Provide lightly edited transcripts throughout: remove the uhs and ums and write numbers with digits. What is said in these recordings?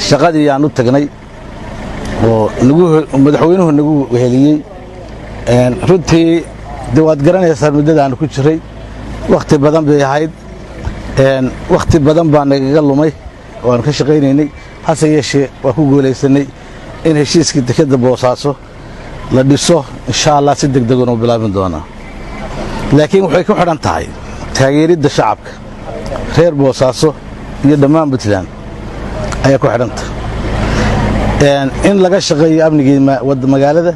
shaqadii aan u tagnay oo madaxweynuhu nagu weheliyey runtii waad garanaysaa muddada aan ku jiray waqti badan bay ahayd waqti badan baa nagaga lumay oo aan ka shaqaynaynay hase yeeshee waa ku guulaysanay in heshiiskii dekedda Boosaaso la dhiso insha Allah si degdeg ah u bilaabin doona laakiin waxay ku xidhan tahay taageeridda shacabka reer Boosaaso iyo dhammaan Puntland ayaa ku xidhan tahay in laga shaqeeyo amniga magaalada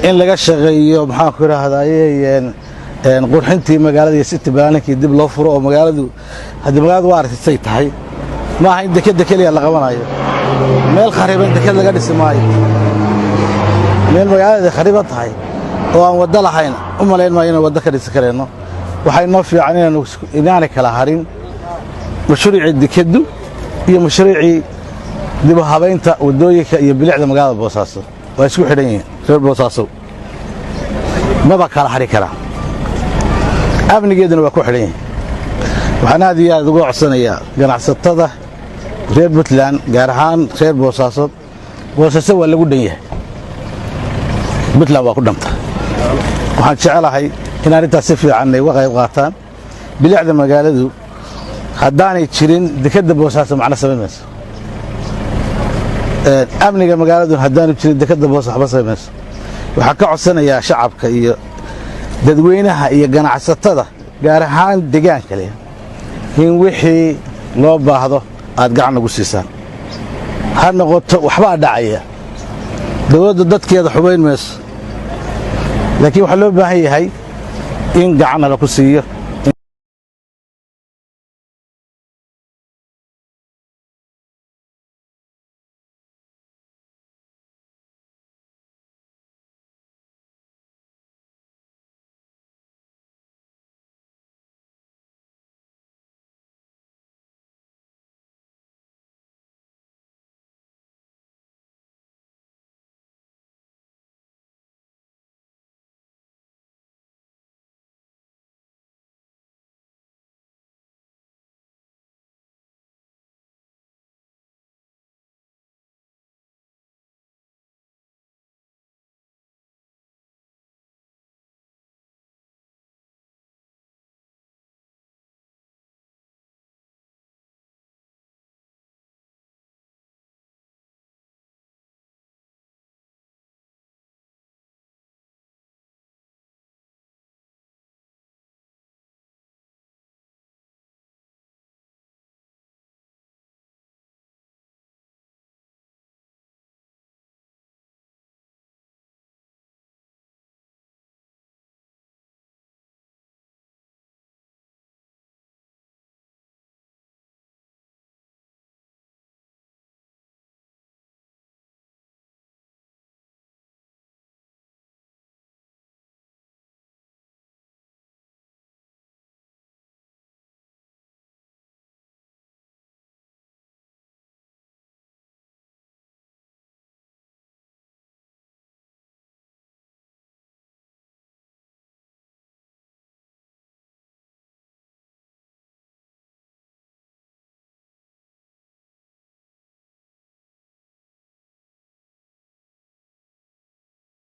in laga shaqeeyo maxaan ku raahdaayeen qurxintii magaalada iyo city planning-kii dib loo furo oo magaaladu hadii magaaladu waa aragtay tahay ma aha in dekedda kaliya la qabanayo meel khariban deked laga dhisi maayo meel magaalada khariban tahay oo aan wada lahayn u maleyn maayo in wada ka dhisi kareyno waxay noo fiican inaan kala harin mashruuci dekeddu iyo mashruuci dib u habeynta wadooyinka iyo bilicda magaalada Boosaaso waa isku xidhan yihiin reer Boosaaso maba kala hari kara amnigeeduna waa ku xidhan yihiin waxaan aad iyo aad uga codsanayaa ganacsatada reer Puntland gaar ahaan reer Boosaaso waa lagu dhan yahay Puntland waa ku dhanta waxaan jecelahay in arrintaas si fiican ay uga qayb qaataan bilicda magaaladu haddaanay jirin dekedda Boosaaso macna sameeymayso amniga magaaladu haddaanu jirin dekedda Boosaaso waxba sameeymayso waxaan ka codsanayaa shacabka iyo dadweynaha iyo ganacsatada gaar ahaan deegaanka leh in wixii loo baahdo aad gacan ugu siisaan ha noqoto waxba dhacaya dawladda dadkeeda xubayn mayso laakiin waxa loo baahan yahay in gacan la ku siiyo